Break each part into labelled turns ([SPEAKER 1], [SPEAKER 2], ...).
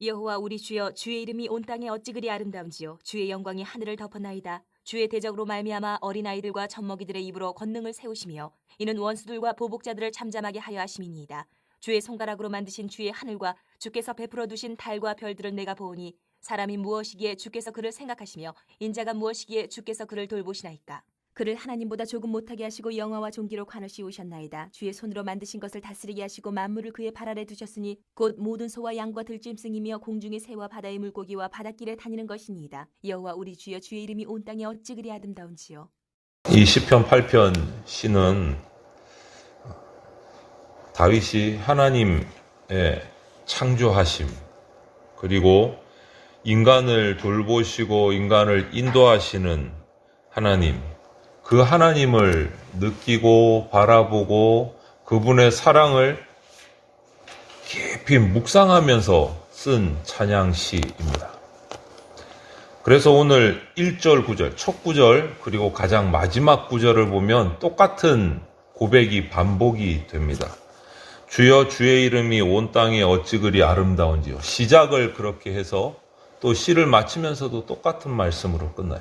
[SPEAKER 1] 여호와 우리 주여, 주의 이름이 온 땅에 어찌 그리 아름다운지요. 주의 영광이 하늘을 덮었나이다. 주의 대적으로 말미암아 어린아이들과 젖먹이들의 입으로 권능을 세우시며 이는 원수들과 보복자들을 잠잠하게 하여 하심이니이다. 주의 손가락으로 만드신 주의 하늘과 주께서 베풀어 두신 달과 별들을 내가 보오니 사람이 무엇이기에 주께서 그를 생각하시며 인자가 무엇이기에 주께서 그를 돌보시나이까. 그를 하나님보다 조금 못하게 하시고 영화와 존귀로 관을 씌우셨나이다. 주의 손으로 만드신 것을 다스리게 하시고 만물을 그의 발 아래 두셨으니 곧 모든 소와 양과 들짐승이며 공중의 새와 바다의 물고기와 바닷길에 다니는 것이니이다. 여호와 우리 주여, 주의 이름이 온 땅에 어찌 그리 아름다운지요.
[SPEAKER 2] 이 시편 8편 시는 다윗이 하나님의 창조하심, 그리고 인간을 돌보시고 인간을 인도하시는 하나님, 그 하나님을 느끼고 바라보고 그분의 사랑을 깊이 묵상하면서 쓴 찬양시입니다. 그래서 오늘 1절, 9절, 첫 구절 그리고 가장 마지막 구절을 보면 똑같은 고백이 반복이 됩니다. 주여, 주의 이름이 온 땅에 어찌 그리 아름다운지요. 시작을 그렇게 해서 또 시를 마치면서도 똑같은 말씀으로 끝나요.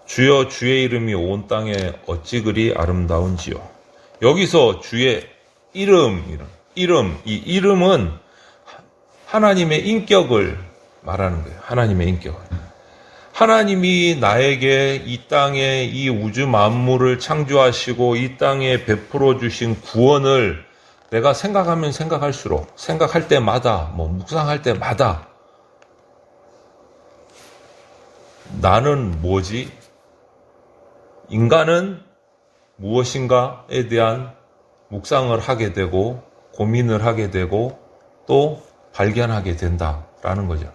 [SPEAKER 2] 주여, 주의 이름이 온 땅에 어찌 그리 아름다운지요. 여기서 주의 이름, 이 이름은 하나님의 인격을 말하는 거예요. 하나님의 인격을. 하나님이 나에게 이 땅에 이 우주 만물을 창조하시고 이 땅에 베풀어 주신 구원을 내가 생각하면 생각할수록, 생각할 때마다, 묵상할 때마다 나는 뭐지? 인간은 무엇인가에 대한 묵상을 하게 되고 고민을 하게 되고 또 발견하게 된다라는 거죠.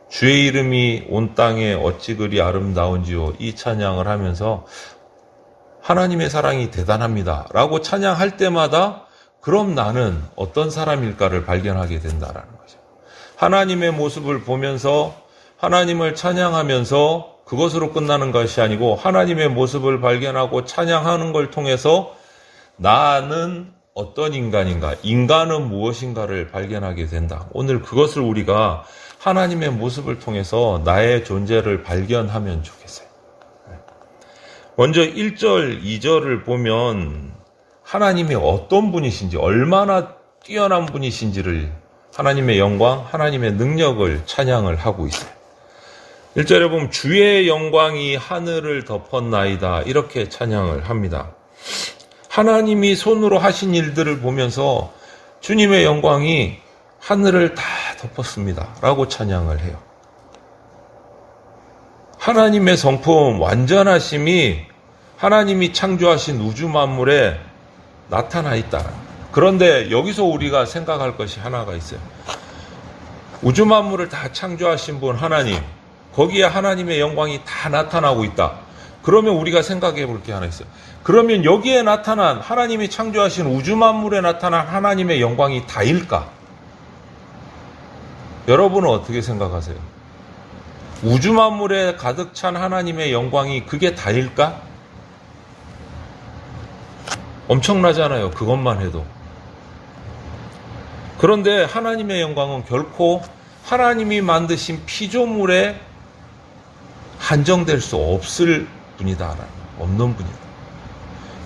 [SPEAKER 2] 주의 이름이 온 땅에 어찌 그리 아름다운지요. 이 찬양을 하면서 하나님의 사랑이 대단합니다 라고 찬양할 때마다 그럼 나는 어떤 사람일까를 발견하게 된다라는 거죠. 하나님의 모습을 보면서 하나님을 찬양하면서 그것으로 끝나는 것이 아니고 하나님의 모습을 발견하고 찬양하는 걸 통해서 나는 어떤 인간인가, 인간은 무엇인가를 발견하게 된다. 오늘 그것을 우리가 하나님의 모습을 통해서 나의 존재를 발견하면 좋겠어요. 먼저 1절, 2절을 보면 하나님이 어떤 분이신지, 얼마나 뛰어난 분이신지를 하나님의 영광, 하나님의 능력을 찬양을 하고 있어요. 1절에 보면 주의 영광이 하늘을 덮었나이다 이렇게 찬양을 합니다. 하나님이 손으로 하신 일들을 보면서 주님의 영광이 하늘을 다 덮었습니다 라고 찬양을 해요. 하나님의 성품, 완전하심이 하나님이 창조하신 우주 만물에 나타나 있다. 그런데 여기서 우리가 생각할 것이 하나가 있어요. 우주 만물을 다 창조하신 분 하나님, 거기에 하나님의 영광이 다 나타나고 있다. 그러면 우리가 생각해 볼 게 하나 있어요. 그러면 여기에 나타난 하나님이 창조하신 우주 만물에 나타난 하나님의 영광이 다일까? 여러분은 어떻게 생각하세요? 우주 만물에 가득 찬 하나님의 영광이 그게 다일까? 엄청나잖아요. 그것만 해도. 그런데 하나님의 영광은 결코 하나님이 만드신 피조물에 한정될 수 없을 분이다. 없는 분이다.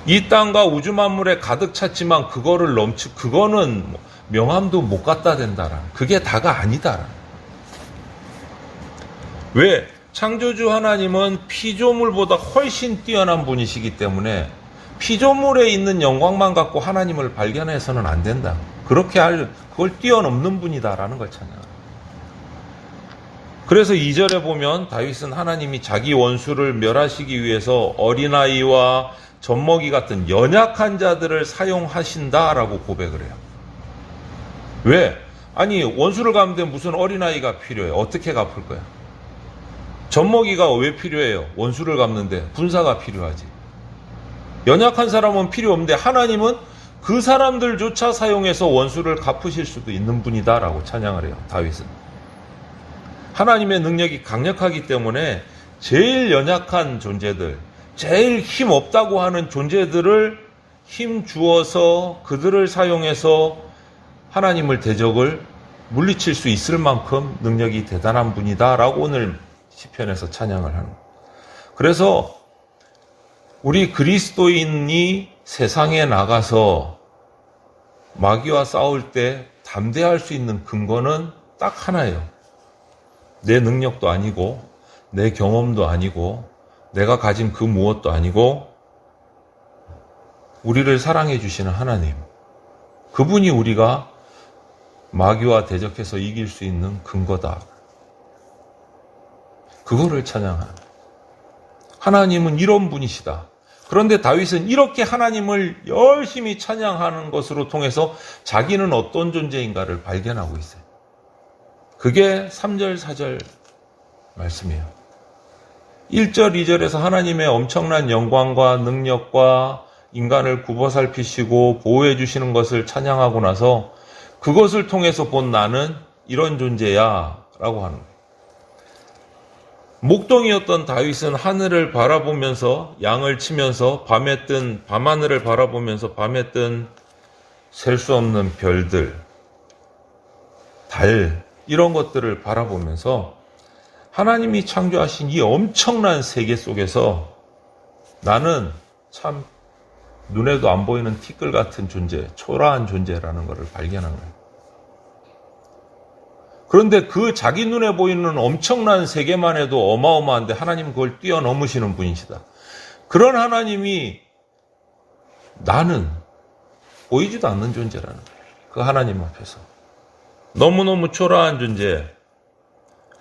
[SPEAKER 2] 이 땅과 우주 만물에 가득 찼지만 그거를 그거는 명함도 못 갖다 댄다. 그게 다가 아니다. 왜? 창조주 하나님은 피조물보다 훨씬 뛰어난 분이시기 때문에 피조물에 있는 영광만 갖고 하나님을 발견해서는 안 된다. 그걸 뛰어넘는 분이다라는 걸 찬양합니다. 그래서 2절에 보면 다윗은 하나님이 자기 원수를 멸하시기 위해서 어린아이와 젖먹이 같은 연약한 자들을 사용하신다라고 고백을 해요. 왜? 아니 원수를 갚는데 무슨 어린아이가 필요해요? 어떻게 갚을 거야? 젖먹이가 왜 필요해요? 원수를 갚는데 분사가 필요하지. 연약한 사람은 필요 없는데 하나님은 그 사람들조차 사용해서 원수를 갚으실 수도 있는 분이다라고 찬양을 해요. 다윗은. 하나님의 능력이 강력하기 때문에 제일 연약한 존재들, 제일 힘 없다고 하는 존재들을 힘 주어서 그들을 사용해서 하나님을 대적을 물리칠 수 있을 만큼 능력이 대단한 분이다라고 오늘 시편에서 찬양을 하는 거예요. 그래서 우리 그리스도인이 세상에 나가서 마귀와 싸울 때 담대할 수 있는 근거는 딱 하나예요. 내 능력도 아니고 내 경험도 아니고 내가 가진 그 무엇도 아니고 우리를 사랑해 주시는 하나님, 그분이 우리가 마귀와 대적해서 이길 수 있는 근거다. 그거를 찬양하는 거예요. 하나님은 이런 분이시다. 그런데 다윗은 이렇게 하나님을 열심히 찬양하는 것으로 통해서 자기는 어떤 존재인가를 발견하고 있어요. 그게 3절, 4절 말씀이에요. 1절, 2절에서 하나님의 엄청난 영광과 능력과 인간을 굽어 살피시고 보호해 주시는 것을 찬양하고 나서 그것을 통해서 본 나는 이런 존재야 라고 하는 거예요. 목동이었던 다윗은 하늘을 바라보면서 양을 치면서 밤하늘을 바라보면서 밤에 뜬 셀 수 없는 별들, 달 이런 것들을 바라보면서 하나님이 창조하신 이 엄청난 세계 속에서 나는 참 눈에도 안 보이는 티끌 같은 존재, 초라한 존재라는 것을 발견한 거예요. 그런데 그 자기 눈에 보이는 엄청난 세계만 해도 어마어마한데 하나님은 그걸 뛰어넘으시는 분이시다. 그런 하나님이 나는 보이지도 않는 존재라는 거예요. 그 하나님 앞에서. 너무너무 초라한 존재.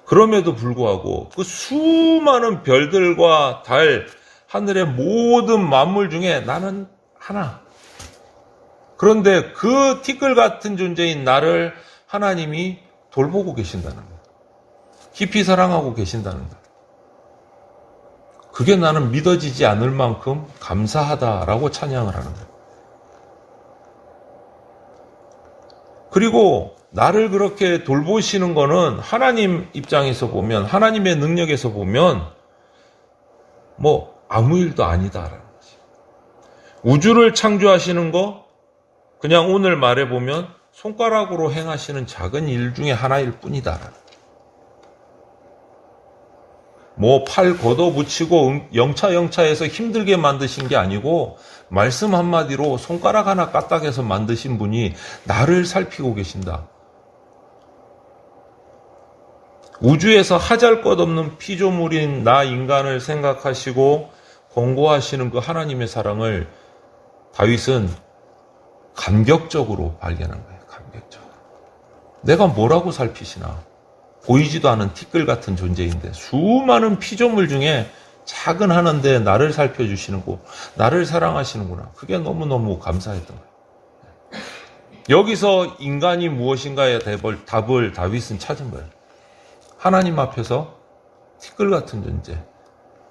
[SPEAKER 2] 그럼에도 불구하고 그 수많은 별들과 달, 하늘의 모든 만물 중에 나는 하나. 그런데 그 티끌 같은 존재인 나를 하나님이 돌보고 계신다는 거예요. 깊이 사랑하고 계신다는 거예요. 그게 나는 믿어지지 않을 만큼 감사하다라고 찬양을 하는 거예요. 그리고 나를 그렇게 돌보시는 거는 하나님 입장에서 보면, 하나님의 능력에서 보면 아무 일도 아니다라는 거지. 우주를 창조하시는 거 그냥 오늘 말해보면 손가락으로 행하시는 작은 일 중에 하나일 뿐이다. 팔 걷어붙이고 영차영차해서 힘들게 만드신 게 아니고 말씀 한마디로 손가락 하나 까딱해서 만드신 분이 나를 살피고 계신다. 우주에서 하잘것없는 피조물인 나 인간을 생각하시고 권고하시는 그 하나님의 사랑을 다윗은 감격적으로 발견한 거예요. 감격적으로. 내가 뭐라고 살피시나. 보이지도 않은 티끌 같은 존재인데 수많은 피조물 중에 작은 하나인데 나를 살펴주시는고 나를 사랑하시는구나. 그게 너무너무 감사했던 거예요. 여기서 인간이 무엇인가의 답을 다윗은 찾은 거예요. 하나님 앞에서 티끌 같은 존재,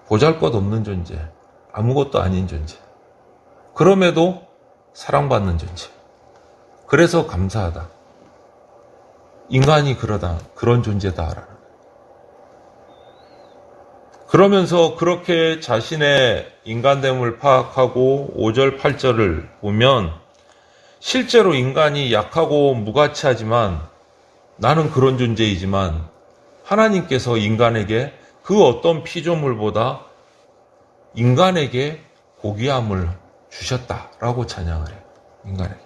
[SPEAKER 2] 보잘것없는 존재, 아무것도 아닌 존재. 그럼에도 사랑받는 존재. 그래서 감사하다. 인간이 그런 존재다라는. 그러면서 그렇게 자신의 인간됨을 파악하고 5절, 8절을 보면 실제로 인간이 약하고 무가치하지만 나는 그런 존재이지만 하나님께서 인간에게 그 어떤 피조물보다 인간에게 고귀함을 주셨다라고 찬양을 해요. 인간에게.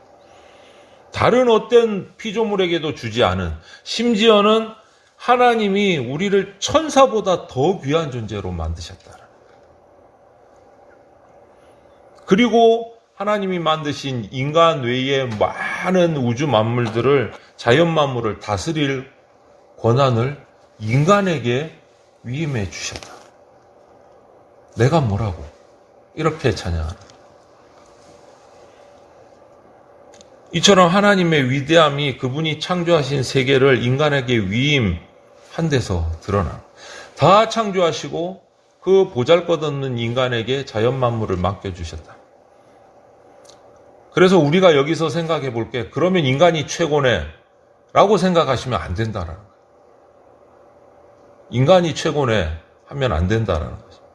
[SPEAKER 2] 다른 어떤 피조물에게도 주지 않은, 심지어는 하나님이 우리를 천사보다 더 귀한 존재로 만드셨다. 그리고 하나님이 만드신 인간 외의 많은 우주 만물들을, 자연 만물을 다스릴 권한을 인간에게 위임해 주셨다. 내가 뭐라고? 이렇게 찬양하는. 이처럼 하나님의 위대함이 그분이 창조하신 세계를 인간에게 위임한 데서 드러나. 다 창조하시고 그 보잘것없는 인간에게 자연 만물을 맡겨주셨다. 그래서 우리가 여기서 생각해 볼게. 그러면 인간이 최고네 라고 생각하시면 안 된다라는 거예요. 인간이 최고네 하면 안 된다라는 거죠.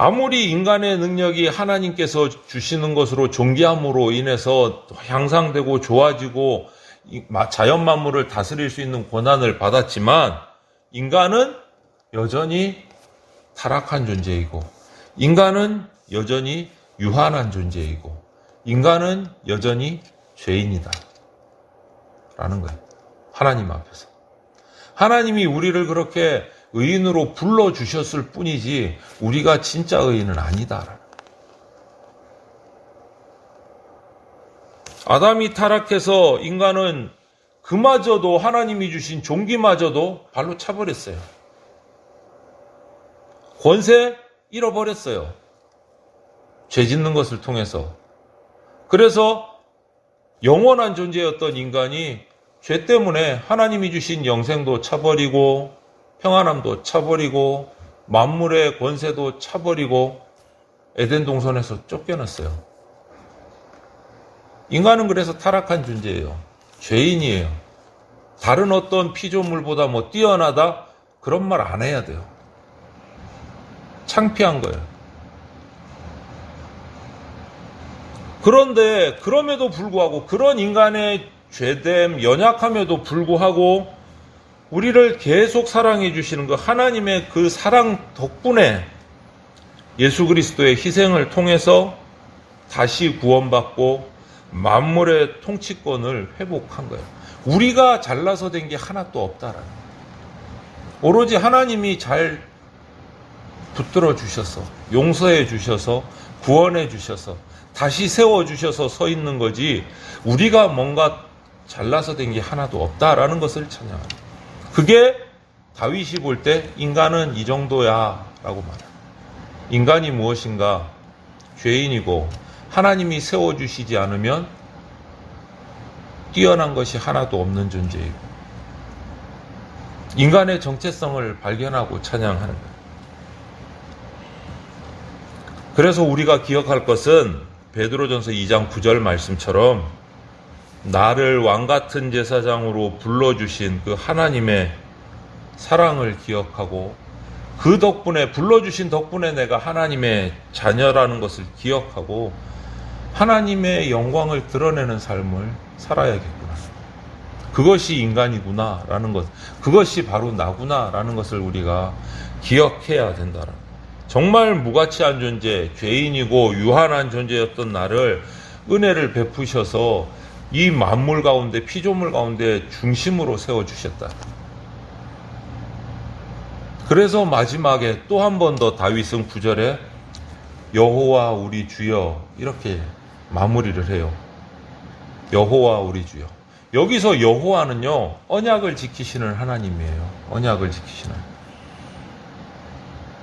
[SPEAKER 2] 아무리 인간의 능력이 하나님께서 주시는 것으로 존귀함으로 인해서 향상되고 좋아지고 자연 만물을 다스릴 수 있는 권한을 받았지만 인간은 여전히 타락한 존재이고 인간은 여전히 유한한 존재이고 인간은 여전히 죄인이다 라는 거예요. 하나님 앞에서. 하나님이 우리를 그렇게 의인으로 불러주셨을 뿐이지 우리가 진짜 의인은 아니다. 아담이 타락해서 인간은 그마저도 하나님이 주신 종기마저도 발로 차버렸어요. 권세 잃어버렸어요. 죄 짓는 것을 통해서. 그래서 영원한 존재였던 인간이 죄 때문에 하나님이 주신 영생도 차버리고 평안함도 차버리고 만물의 권세도 차버리고 에덴 동산에서 쫓겨났어요. 인간은 그래서 타락한 존재예요. 죄인이에요. 다른 어떤 피조물보다 뭐 뛰어나다? 그런 말 안 해야 돼요. 창피한 거예요. 그런데 그럼에도 불구하고 그런 인간의 죄됨, 연약함에도 불구하고 우리를 계속 사랑해 주시는 그 하나님의 그 사랑 덕분에 예수 그리스도의 희생을 통해서 다시 구원받고 만물의 통치권을 회복한 거예요. 우리가 잘나서 된 게 하나도 없다라는 거예요. 오로지 하나님이 잘 붙들어 주셔서 용서해 주셔서 구원해 주셔서 다시 세워 주셔서 서 있는 거지 우리가 뭔가 잘나서 된 게 하나도 없다라는 것을 찬양합니다. 그게 다윗이 볼 때 인간은 이 정도야 라고 말해요. 인간이 무엇인가? 죄인이고 하나님이 세워주시지 않으면 뛰어난 것이 하나도 없는 존재이고 인간의 정체성을 발견하고 찬양하는 거예요. 그래서 우리가 기억할 것은 베드로전서 2장 9절 말씀처럼 나를 왕같은 제사장으로 불러주신 그 하나님의 사랑을 기억하고 그 덕분에 불러주신 덕분에 내가 하나님의 자녀라는 것을 기억하고 하나님의 영광을 드러내는 삶을 살아야겠구나. 그것이 인간이구나 라는 것, 그것이 바로 나구나 라는 것을 우리가 기억해야 된다는. 정말 무가치한 존재, 죄인이고 유한한 존재였던 나를 은혜를 베푸셔서 이 만물 가운데, 피조물 가운데 중심으로 세워주셨다. 그래서 마지막에 또 한 번 더 다윗은 9절에 여호와 우리 주여 이렇게 마무리를 해요. 여호와 우리 주여. 여기서 여호와는요, 언약을 지키시는 하나님이에요. 언약을 지키시는.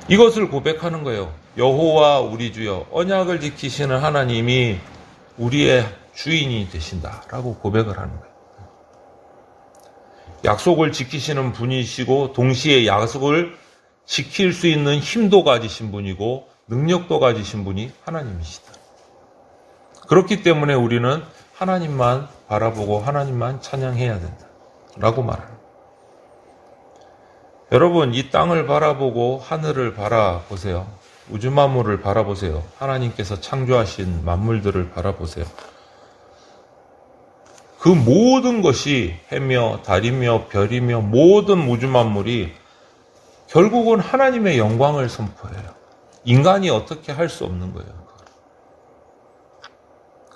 [SPEAKER 2] 이것을 고백하는 거예요. 여호와 우리 주여, 언약을 지키시는 하나님이 우리의 주인이 되신다라고 고백을 하는 거예요. 약속을 지키시는 분이시고 동시에 약속을 지킬 수 있는 힘도 가지신 분이고 능력도 가지신 분이 하나님이시다. 그렇기 때문에 우리는 하나님만 바라보고 하나님만 찬양해야 된다 라고 말합니다. 여러분, 이 땅을 바라보고 하늘을 바라보세요. 우주 만물을 바라보세요. 하나님께서 창조하신 만물들을 바라보세요. 그 모든 것이 해며 달이며 별이며 모든 우주 만물이 결국은 하나님의 영광을 선포해요. 인간이 어떻게 할 수 없는 거예요.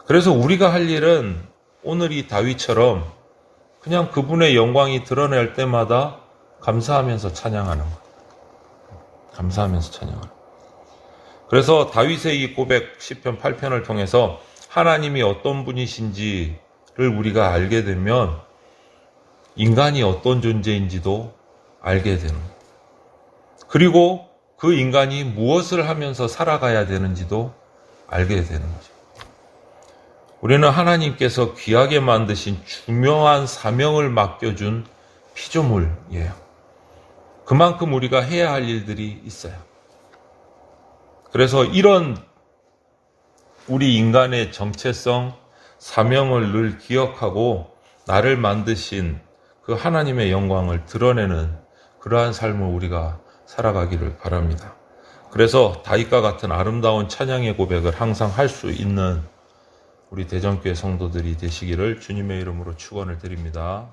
[SPEAKER 2] 그래서 우리가 할 일은 오늘 이 다윗처럼 그냥 그분의 영광이 드러날 때마다 감사하면서 찬양하는 거예요. 감사하면서 찬양하는 거예요. 그래서 다윗의 이 고백 시편 8편을 통해서 하나님이 어떤 분이신지를 우리가 알게 되면 인간이 어떤 존재인지도 알게 되는 거예요. 그리고 그 인간이 무엇을 하면서 살아가야 되는지도 알게 되는 거죠. 우리는 하나님께서 귀하게 만드신 중요한 사명을 맡겨준 피조물이에요. 그만큼 우리가 해야 할 일들이 있어요. 그래서 이런 우리 인간의 정체성, 사명을 늘 기억하고 나를 만드신 그 하나님의 영광을 드러내는 그러한 삶을 우리가 살아가기를 바랍니다. 그래서 다윗과 같은 아름다운 찬양의 고백을 항상 할 수 있는 우리 대전교회 성도들이 되시기를 주님의 이름으로 축원을 드립니다.